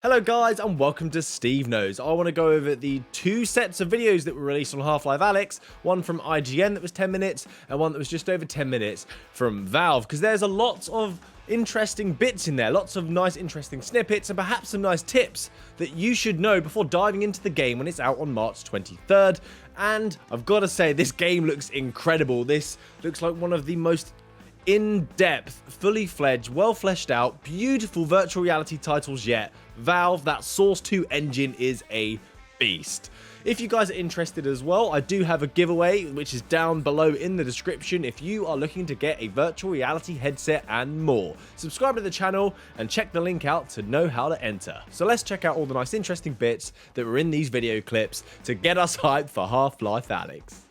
Hello guys and welcome to SteveKnows. I want to go over the two sets of videos that were released on Half-Life Alyx, one from IGN that was 10 minutes and one that was just over 10 minutes from Valve, because there's a lot of interesting bits in there, lots of nice interesting snippets and perhaps some nice tips that you should know before diving into the game when it's out on March 23rd. And I've got to say, this game looks incredible. This looks like one of the most in-depth, fully fledged, well fleshed out, beautiful virtual reality titles yet. Valve, that Source 2 engine is a beast. If you guys are interested as well, I do have a giveaway which is down below in the description if you are looking to get a virtual reality headset and more. Subscribe to the channel and check the link out to know how to enter. So let's check out all the nice interesting bits that were in these video clips to get us hyped for Half-Life Alyx.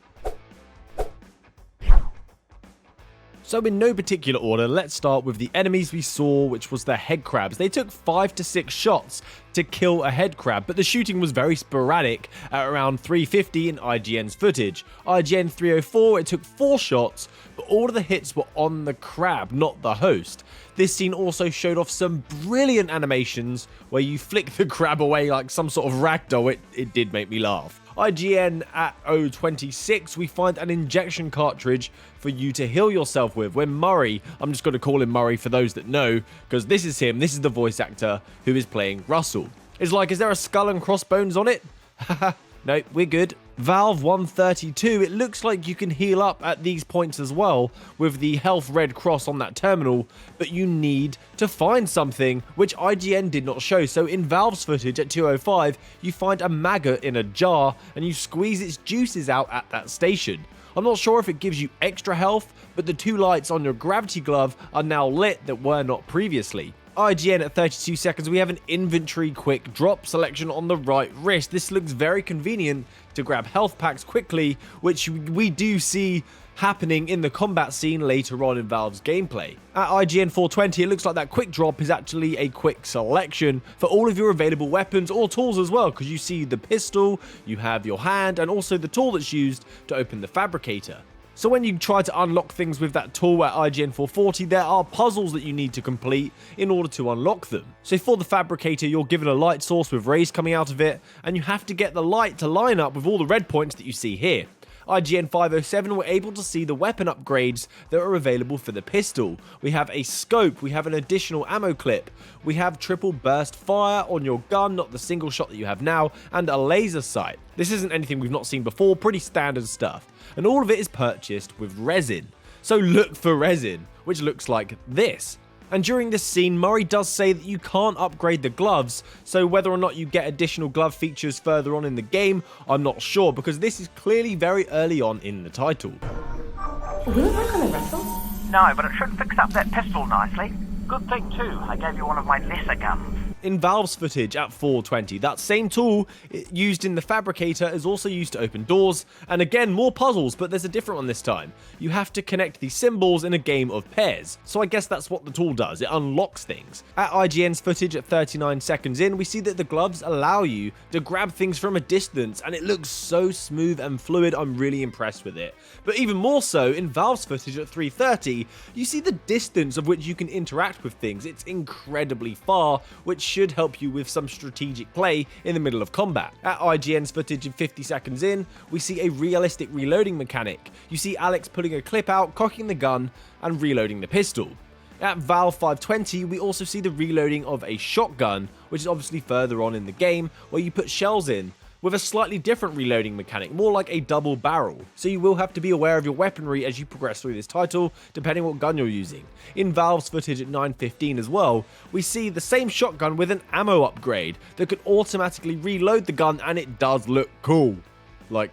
So in no particular order, let's start with the enemies we saw, which was the head crabs. They took 5 to 6 shots to kill a head crab, but the shooting was very sporadic at around 350 in IGN's footage. IGN 304, it took 4 shots, but all of the hits were on the crab, not the host. This scene also showed off some brilliant animations where you flick the crab away like some sort of ragdoll. It did make me laugh. IGN at 026, we find an injection cartridge for you to heal yourself with, where Murray, I'm just going to call him Murray for those that know, because this is him, this is the voice actor who is playing Russell. It's like, is there a skull and crossbones on it? Haha, no, we're good. Valve 132, it looks like you can heal up at these points as well with the health red cross on that terminal, but you need to find something, which IGN did not show. So in Valve's footage at 205, you find a maggot in a jar and you squeeze its juices out at that station. I'm not sure if it gives you extra health, but the 2 lights on your gravity glove are now lit that were not previously. IGN at 32 seconds, we have an inventory quick drop selection on the right wrist. This looks very convenient to grab health packs quickly, which we do see happening in the combat scene later on in Valve's gameplay. At IGN 420, it looks like that quick drop is actually a quick selection for all of your available weapons or tools as well, because you see the pistol, you have your hand, and also the tool that's used to open the fabricator. So when you try to unlock things with that tool at IGN 440, there are puzzles that you need to complete in order to unlock them. So for the fabricator, you're given a light source with rays coming out of it, and you have to get the light to line up with all the red points that you see here. IGN 507 were able to see the weapon upgrades that are available for the pistol. We have a scope, we have an additional ammo clip, we have triple burst fire on your gun, not the single shot that you have now, and a laser sight. This isn't anything we've not seen before, pretty standard stuff. And all of it is purchased with resin. So look for resin, which looks like this. And during this scene, Murray does say that you can't upgrade the gloves, so whether or not you get additional glove features further on in the game, I'm not sure, because this is clearly very early on in the title. Will it work on the rifle? No, but it should fix up that pistol nicely. Good thing too, I gave you one of my lesser guns. In Valve's footage at 420, that same tool used in the fabricator is also used to open doors, and again more puzzles, but there's a different one this time. You have to connect these symbols in a game of pairs, so I guess that's what the tool does, it unlocks things. At IGN's footage at 39 seconds in, we see that the gloves allow you to grab things from a distance, and it looks so smooth and fluid. I'm really impressed with it. But even more so, in Valve's footage at 330, you see the distance of which you can interact with things. It's incredibly far, which should help you with some strategic play in the middle of combat. At IGN's footage of 50 seconds in, we see a realistic reloading mechanic. You see Alyx pulling a clip out, cocking the gun, and reloading the pistol. At Valve 520, we also see the reloading of a shotgun, which is obviously further on in the game, where you put shells in, with a slightly different reloading mechanic, more like a double barrel. So you will have to be aware of your weaponry as you progress through this title, depending what gun you're using. In Valve's footage at 9:15 as well, we see the same shotgun with an ammo upgrade that could automatically reload the gun, and it does look cool. Like,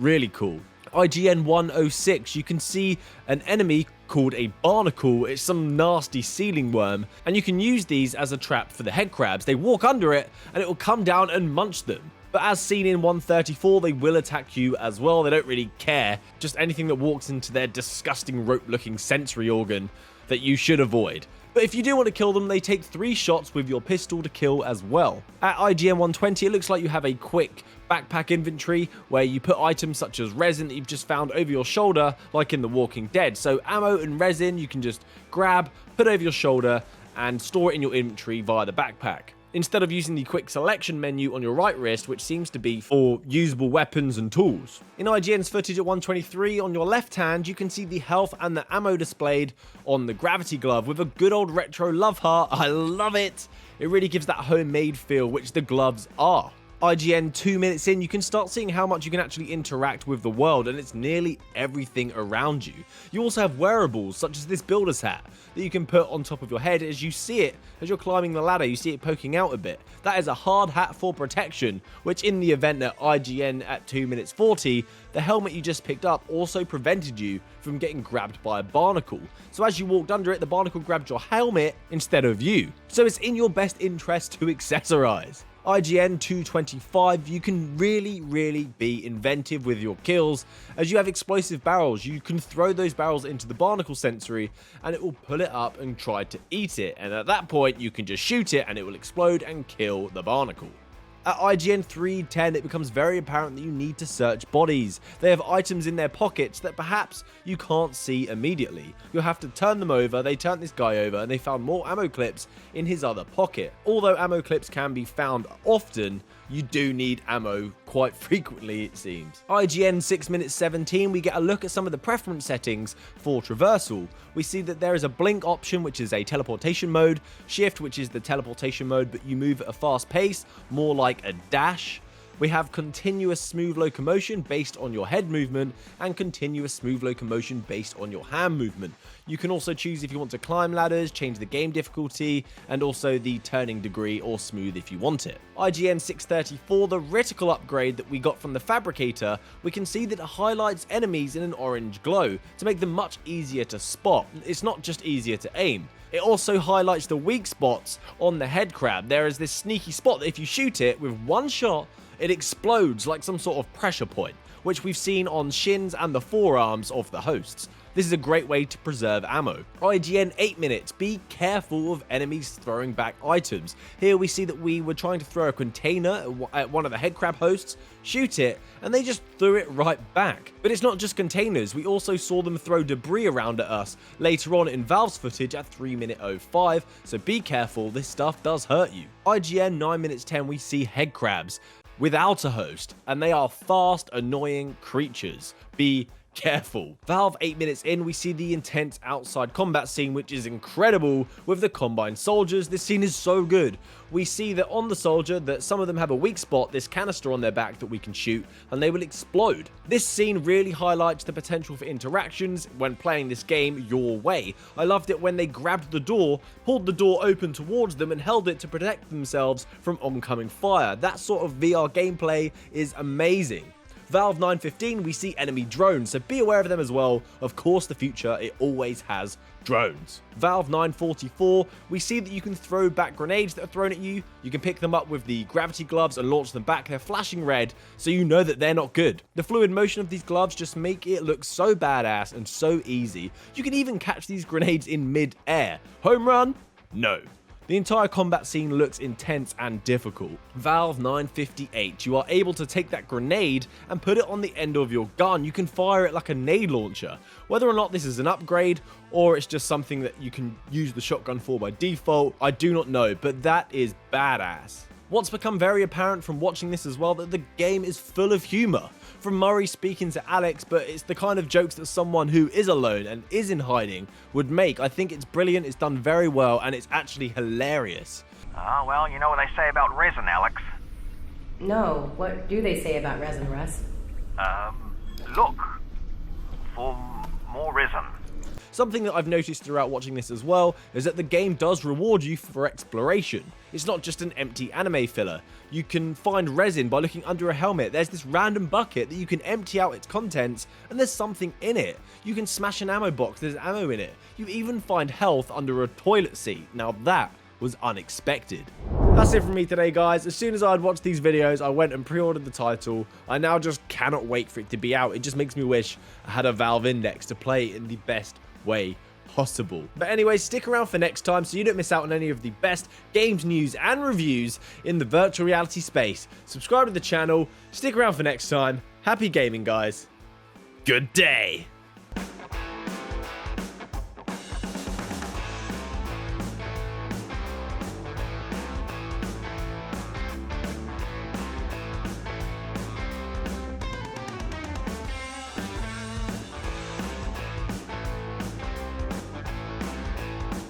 really cool. IGN 106, you can see an enemy called a barnacle. It's some nasty ceiling worm, and you can use these as a trap for the head crabs. They walk under it, and it will come down and munch them. But as seen in 134, they will attack you as well. They don't really care. Just anything that walks into their disgusting rope-looking sensory organ that you should avoid. But if you do want to kill them, they take 3 shots with your pistol to kill as well. At IGN 120, it looks like you have a quick backpack inventory where you put items such as resin that you've just found over your shoulder, like in The Walking Dead. So ammo and resin you can just grab, put over your shoulder, and store it in your inventory via the backpack. instead of using the quick selection menu on your right wrist, which seems to be for usable weapons and tools. In IGN's footage at 123, on your left hand, you can see the health and the ammo displayed on the gravity glove with a good old retro love heart. I love it! It really gives that homemade feel, which the gloves are. IGN 2 minutes in, you can start seeing how much you can actually interact with the world, and it's nearly everything around you. You also have wearables, such as this builder's hat, that you can put on top of your head as you see it, as you're climbing the ladder, you see it poking out a bit. That is a hard hat for protection, which in the event at IGN at 2 minutes 40, the helmet you just picked up also prevented you from getting grabbed by a barnacle. So as you walked under it, the barnacle grabbed your helmet instead of you. So it's in your best interest to accessorize. IGN 225, you can really be inventive with your kills, as you have explosive barrels. You can throw those barrels into the barnacle sensory and it will pull it up and try to eat it, and at that point you can just shoot it and it will explode and kill the barnacle. At IGN 310, it becomes very apparent that you need to search bodies. They have items in their pockets that perhaps you can't see immediately. You'll have to turn them over. They turned this guy over and they found more ammo clips in his other pocket. Although ammo clips can be found often, you do need ammo quite frequently, it seems. IGN 6 minutes 17, we get a look at some of the preference settings for Traversal. We see that there is a blink option, which is a teleportation mode, shift, which is the teleportation mode, but you move at a fast pace, more like a dash. We have continuous smooth locomotion based on your head movement and continuous smooth locomotion based on your hand movement. You can also choose if you want to climb ladders, change the game difficulty, and also the turning degree or smooth if you want it. IGN 634, the reticle upgrade that we got from the fabricator, we can see that it highlights enemies in an orange glow to make them much easier to spot. It's not just easier to aim. It also highlights the weak spots on the head crab. There is this sneaky spot that if you shoot it with one shot, it explodes like some sort of pressure point, which we've seen on shins and the forearms of the hosts. This is a great way to preserve ammo. IGN 8 minutes, be careful of enemies throwing back items. Here we see that we were trying to throw a container at one of the head crab hosts, shoot it, and they just threw it right back. But it's not just containers, we also saw them throw debris around at us later on in Valve's footage at 3 minute 05, so be careful, this stuff does hurt you. IGN 9 minutes 10, we see head crabs without a host, and they are fast, annoying creatures. Be careful. Valve 8 minutes in, we see the intense outside combat scene, which is incredible with the combined soldiers. This scene is so good. We see that on the soldier that some of them have a weak spot, this canister on their back that we can shoot, and they will explode. This scene really highlights the potential for interactions when playing this game your way. I loved it when they grabbed the door, pulled the door open towards them and held it to protect themselves from oncoming fire. That sort of VR gameplay is amazing. Valve 9:15, we see enemy drones, so be aware of them as well. Of course, the future, it always has drones. Valve 9:44, we see that you can throw back grenades that are thrown at you. You can pick them up with the gravity gloves and launch them back. They're flashing red, so you know that they're not good. The fluid motion of these gloves just make it look so badass and so easy. You can even catch these grenades in mid-air. Home run? No. The entire combat scene looks intense and difficult. Valve 9:58, you are able to take that grenade and put it on the end of your gun. You can fire it like a nade launcher. Whether or not this is an upgrade or it's just something that you can use the shotgun for by default, I do not know, but that is badass. What's become very apparent from watching this as well, that the game is full of humor. From Murray speaking to Alyx, but it's the kind of jokes that someone who is alone and is in hiding would make. I think it's brilliant, it's done very well, and it's actually hilarious. Well, you know what they say about resin, Alyx. No, what do they say about resin, Russ? Look for more resin. Something that I've noticed throughout watching this as well is that the game does reward you for exploration. It's not just an empty anime filler. You can find resin by looking under a helmet. There's this random bucket that you can empty out its contents and there's something in it. You can smash an ammo box, there's ammo in it. You even find health under a toilet seat. Now that was unexpected. That's it from me today, guys. As soon as I'd watched these videos, I went and pre-ordered the title. I now just cannot wait for it to be out. It just makes me wish I had a Valve Index to play it in the best way possible. But anyway, stick around for next time so you don't miss out on any of the best games news and reviews in the virtual reality space. Subscribe to the channel, stick around for next time. Happy gaming, guys. Good day.